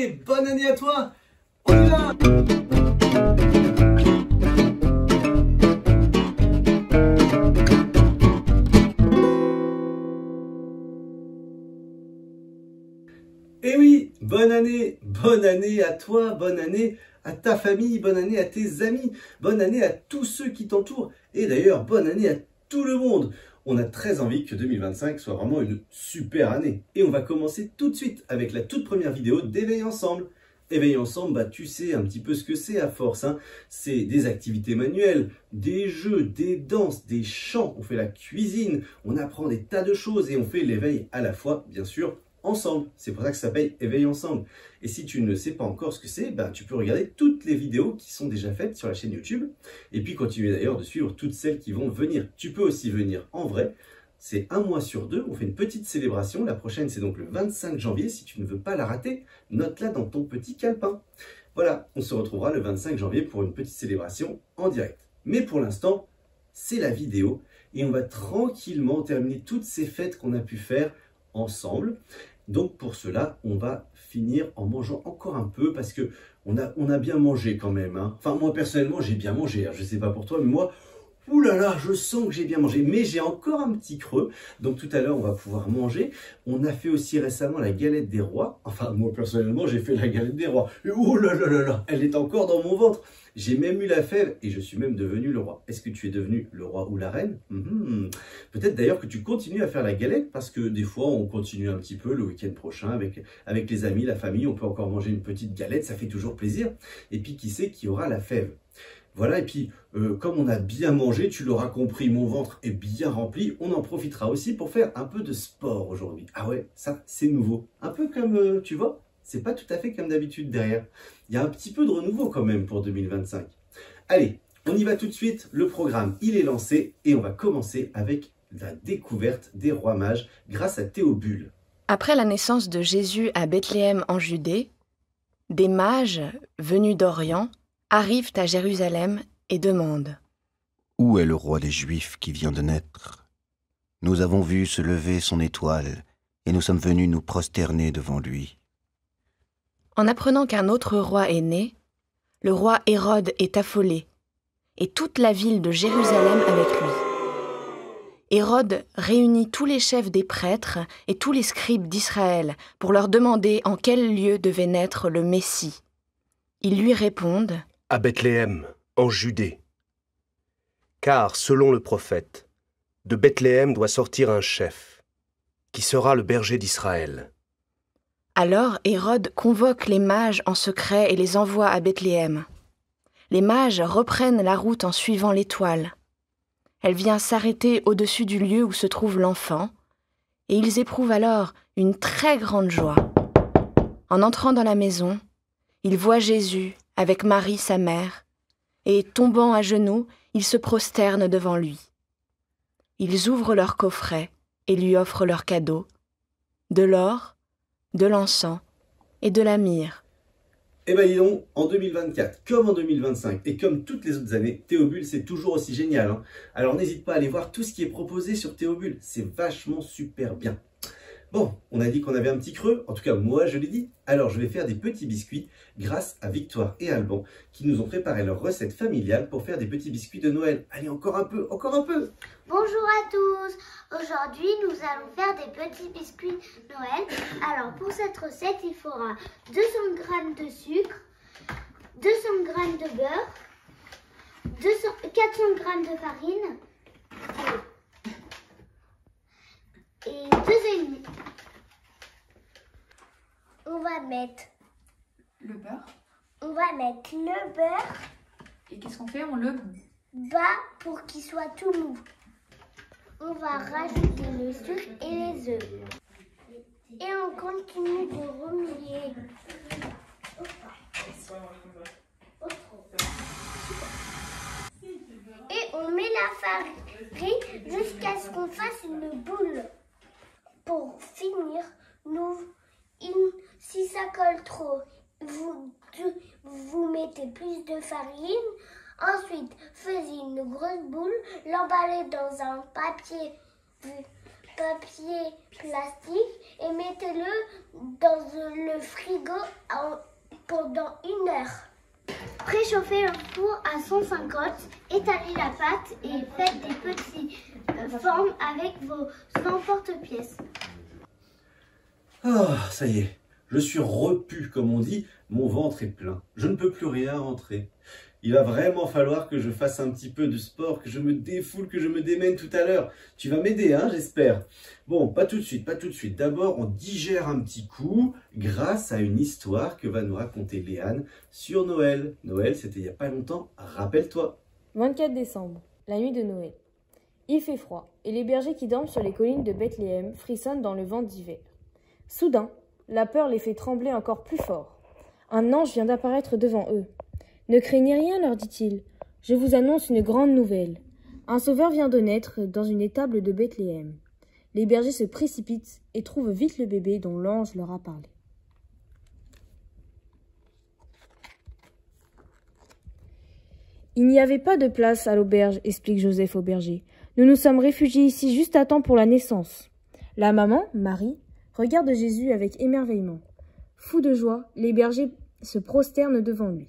année! Bonne année à toi! On y va! Eh oui, bonne année à toi, bonne année à ta famille, bonne année à tes amis, bonne année à tous ceux qui t'entourent et d'ailleurs bonne année à tout le monde. On a très envie que 2025 soit vraiment une super année et on va commencer tout de suite avec la toute première vidéo d'Éveil Ensemble. Éveil Ensemble, bah, tu sais un petit peu ce que c'est à force, hein. C'est des activités manuelles, des jeux, des danses, des chants, on fait la cuisine, on apprend des tas de choses et on fait l'éveil à la fois, bien sûr, ensemble. C'est pour ça que ça s'appelle Éveil Ensemble. Et si tu ne sais pas encore ce que c'est, ben, tu peux regarder toutes les vidéos qui sont déjà faites sur la chaîne YouTube. Et puis continuer d'ailleurs de suivre toutes celles qui vont venir. Tu peux aussi venir en vrai. C'est un mois sur deux. On fait une petite célébration. La prochaine, c'est donc le 25 janvier. Si tu ne veux pas la rater, note-la dans ton petit calepin. Voilà, on se retrouvera le 25 janvier pour une petite célébration en direct. Mais pour l'instant, c'est la vidéo. Et on va tranquillement terminer toutes ces fêtes qu'on a pu faire ensemble. Donc pour cela, on va finir en mangeant encore un peu parce que on a bien mangé quand même, hein. Enfin moi personnellement j'ai bien mangé, hein. Je sais pas pour toi mais moi, oulala, je sens que j'ai bien mangé, mais j'ai encore un petit creux. Donc tout à l'heure on va pouvoir manger. On a fait aussi récemment la galette des rois. Enfin moi personnellement j'ai fait la galette des rois. Et oulala, elle est encore dans mon ventre. J'ai même eu la fève et je suis même devenu le roi. Est-ce que tu es devenu le roi ou la reine? Peut-être d'ailleurs que tu continues à faire la galette parce que des fois on continue un petit peu le week-end prochain avec les amis, la famille. On peut encore manger une petite galette, ça fait toujours plaisir. Et puis qui sait qui aura la fève? Voilà, et puis comme on a bien mangé, tu l'auras compris, mon ventre est bien rempli. On en profitera aussi pour faire un peu de sport aujourd'hui. Ah ouais, ça c'est nouveau. Un peu comme, tu vois, c'est pas tout à fait comme d'habitude derrière. Il y a un petit peu de renouveau quand même pour 2025. Allez, on y va tout de suite. Le programme, il est lancé et on va commencer avec la découverte des rois mages grâce à Théobule. Après la naissance de Jésus à Bethléem en Judée, des mages venus d'Orient arrivent à Jérusalem et demandent « Où est le roi des Juifs qui vient de naître? Nous avons vu se lever son étoile et nous sommes venus nous prosterner devant lui. » En apprenant qu'un autre roi est né, le roi Hérode est affolé, et toute la ville de Jérusalem avec lui. Hérode réunit tous les chefs des prêtres et tous les scribes d'Israël pour leur demander en quel lieu devait naître le Messie. Ils lui répondent « À Bethléem, en Judée. Car, selon le prophète, de Bethléem doit sortir un chef, qui sera le berger d'Israël. » Alors Hérode convoque les mages en secret et les envoie à Bethléem. Les mages reprennent la route en suivant l'étoile. Elle vient s'arrêter au-dessus du lieu où se trouve l'enfant, et ils éprouvent alors une très grande joie. En entrant dans la maison, ils voient Jésus avec Marie sa mère, et tombant à genoux, ils se prosternent devant lui. Ils ouvrent leur coffret et lui offrent leurs cadeaux, de l'or, de l'encens et de la myrrhe. Eh bien, dis donc, en 2024, comme en 2025 et comme toutes les autres années, Théobule, c'est toujours aussi génial, hein. Alors n'hésite pas à aller voir tout ce qui est proposé sur Théobule, c'est vachement super bien. Bon, on a dit qu'on avait un petit creux, en tout cas moi je l'ai dit, alors je vais faire des petits biscuits grâce à Victoire et Alban qui nous ont préparé leur recette familiale pour faire des petits biscuits de Noël. Allez, encore un peu, encore un peu. Bonjour à tous. Aujourd'hui, nous allons faire des petits biscuits Noël. Alors, pour cette recette, il faudra 200 g de sucre, 200 g de beurre, 400 g de farine et 2 œufs et demi. On va mettre le beurre. On va mettre le beurre. Et qu'est-ce qu'on fait? On le bat pour qu'il soit tout mou. On va rajouter le sucre et les œufs. Et on continue de remuer. Et on met la farine jusqu'à ce qu'on fasse une boule. Pour finir, si ça colle trop, vous mettez plus de farine. Ensuite, faites une grosse boule, l'emballez dans un papier papier plastique et mettez-le dans le frigo pendant 1 heure. Préchauffez le four à 150, étalez la pâte et faites des petites formes avec vos emporte-pièces. Ah, ça y est, je suis repu, comme on dit, mon ventre est plein. Je ne peux plus rien rentrer. Il va vraiment falloir que je fasse un petit peu de sport, que je me défoule, que je me démène tout à l'heure. Tu vas m'aider, hein, j'espère. Bon, pas tout de suite, pas tout de suite. D'abord, on digère un petit coup grâce à une histoire que va nous raconter Léane sur Noël. Noël, c'était il n'y a pas longtemps, rappelle-toi. 24 décembre, la nuit de Noël. Il fait froid, et les bergers qui dorment sur les collines de Bethléem frissonnent dans le vent d'hiver. Soudain, la peur les fait trembler encore plus fort. Un ange vient d'apparaître devant eux. « Ne craignez rien, leur dit-il. Je vous annonce une grande nouvelle. Un sauveur vient de naître dans une étable de Bethléem. » Les bergers se précipitent et trouvent vite le bébé dont l'ange leur a parlé. Il n'y avait pas de place à l'auberge, explique Joseph au berger. Nous nous sommes réfugiés ici juste à temps pour la naissance. La maman, Marie, regarde Jésus avec émerveillement. Fous de joie, les bergers se prosternent devant lui.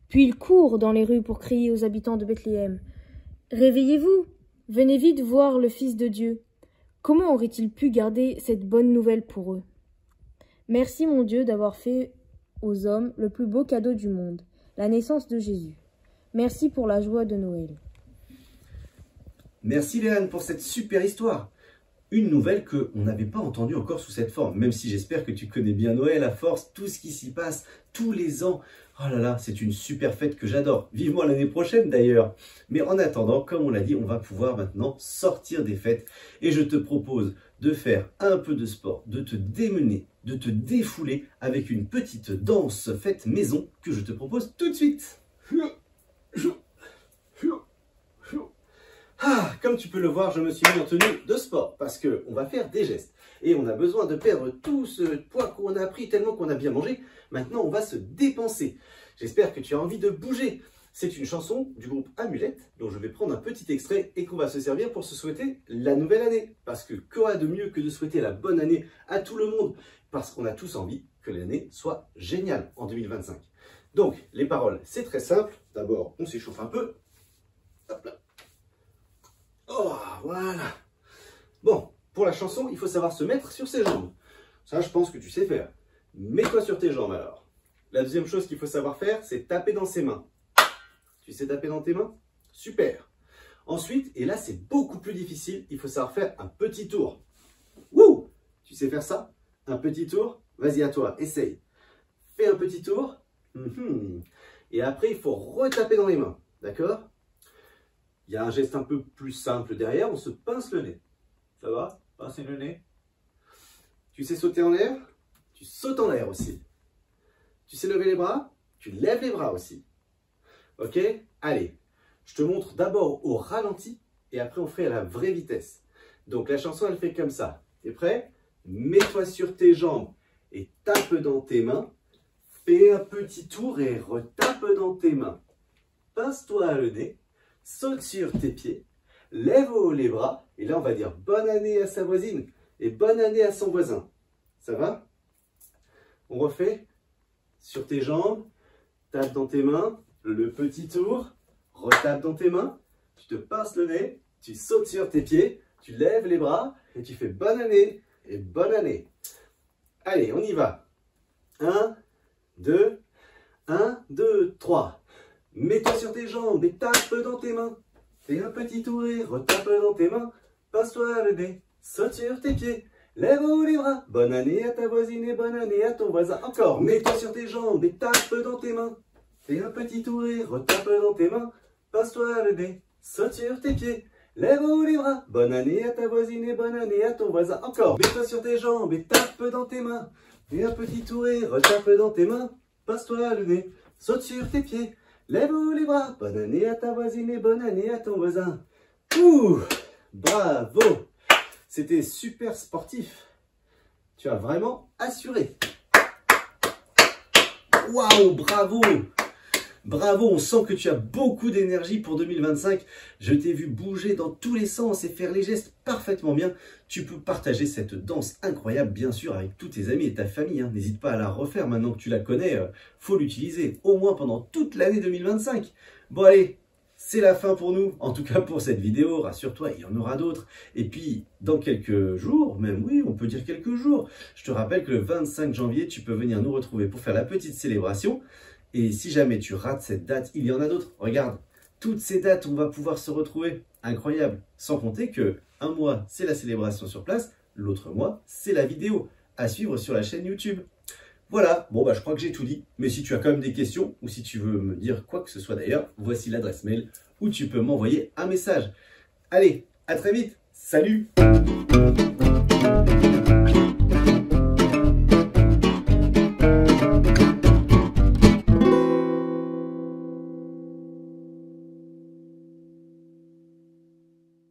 Puis ils courent dans les rues pour crier aux habitants de Bethléem. « Réveillez-vous! Venez vite voir le Fils de Dieu! Comment aurait-il pu garder cette bonne nouvelle pour eux? Merci mon Dieu d'avoir fait aux hommes le plus beau cadeau du monde, la naissance de Jésus. Merci pour la joie de Noël. » Merci Léane pour cette super histoire. Une nouvelle qu'on n'avait pas entendue encore sous cette forme, même si j'espère que tu connais bien Noël à force, tout ce qui s'y passe tous les ans. Oh là là, c'est une super fête que j'adore. Vivement l'année prochaine d'ailleurs. Mais en attendant, comme on l'a dit, on va pouvoir maintenant sortir des fêtes. Et je te propose de faire un peu de sport, de te démener, de te défouler avec une petite danse faite maison que je te propose tout de suite. Ah, comme tu peux le voir, je me suis mis en tenue de sport parce qu'on va faire des gestes. Et on a besoin de perdre tout ce poids qu'on a pris tellement qu'on a bien mangé. Maintenant, on va se dépenser. J'espère que tu as envie de bouger. C'est une chanson du groupe Amulette dont je vais prendre un petit extrait et qu'on va se servir pour se souhaiter la nouvelle année. Parce que quoi de mieux que de souhaiter la bonne année à tout le monde? Parce qu'on a tous envie que l'année soit géniale en 2025. Donc, les paroles, c'est très simple. D'abord, on s'échauffe un peu. Hop là. Oh, voilà. Bon, pour la chanson, il faut savoir se mettre sur ses jambes. Ça, je pense que tu sais faire. Mets-toi sur tes jambes alors. La deuxième chose qu'il faut savoir faire, c'est taper dans ses mains. Tu sais taper dans tes mains? Super. Ensuite, et là c'est beaucoup plus difficile, il faut savoir faire un petit tour. Wouh! Tu sais faire ça? Un petit tour? Vas-y à toi, essaye. Fais un petit tour. Et après, il faut retaper dans les mains. D'accord? Il y a un geste un peu plus simple derrière, on se pince le nez. Ça va? Pincer le nez. Tu sais sauter en l'air? Tu sautes en l'air aussi. Tu sais lever les bras? Tu lèves les bras aussi. Ok? Allez, je te montre d'abord au ralenti et après on fait à la vraie vitesse. Donc la chanson elle fait comme ça. T'es prêt? Mets-toi sur tes jambes et tape dans tes mains. Fais un petit tour et retape dans tes mains. Pince-toi le nez. Saute sur tes pieds, lève haut les bras, et là on va dire bonne année à sa voisine et bonne année à son voisin. Ça va? On refait sur tes jambes, tape dans tes mains, le petit tour, retape dans tes mains, tu te pinces le nez, tu sautes sur tes pieds, tu lèves les bras et tu fais bonne année et bonne année. Allez, on y va. 1, 2, 1, 2, 3. Mets-toi sur tes jambes et tape dans tes mains. Fais un petit tour et retape dans tes mains. Pince-toi le nez, saute sur tes pieds. Lève haut les bras. Bonne année à ta voisine et bonne année à ton voisin. Encore, mets-toi sur tes jambes et tape dans tes mains. Fais un petit tour et retape dans tes mains. Pince-toi le nez, saute sur tes pieds. Lève haut les bras. Bonne année à ta voisine et bonne année à ton voisin. Encore, mets-toi sur tes jambes et tape dans tes mains. Fais un petit tour et retape dans tes mains. Pince-toi le nez, saute sur tes pieds. Lève haut les bras. Bonne année à ta voisine et bonne année à ton voisin. Ouh, bravo. C'était super sportif. Tu as vraiment assuré. Waouh, bravo. Bravo, on sent que tu as beaucoup d'énergie pour 2025. Je t'ai vu bouger dans tous les sens et faire les gestes parfaitement bien. Tu peux partager cette danse incroyable, bien sûr, avec tous tes amis et ta famille. N'hésite pas à la refaire maintenant que tu la connais. Faut l'utiliser au moins pendant toute l'année 2025. Bon allez, c'est la fin pour nous, en tout cas pour cette vidéo. Rassure-toi, il y en aura d'autres. Et puis, dans quelques jours, même oui, on peut dire quelques jours, je te rappelle que le 25 janvier, tu peux venir nous retrouver pour faire la petite célébration. Et si jamais tu rates cette date, il y en a d'autres. Regarde, toutes ces dates, on va pouvoir se retrouver. Incroyable. Sans compter que un mois, c'est la célébration sur place. L'autre mois, c'est la vidéo à suivre sur la chaîne YouTube. Voilà, bon bah je crois que j'ai tout dit. Mais si tu as quand même des questions, ou si tu veux me dire quoi que ce soit d'ailleurs, voici l'adresse mail où tu peux m'envoyer un message. Allez, à très vite. Salut!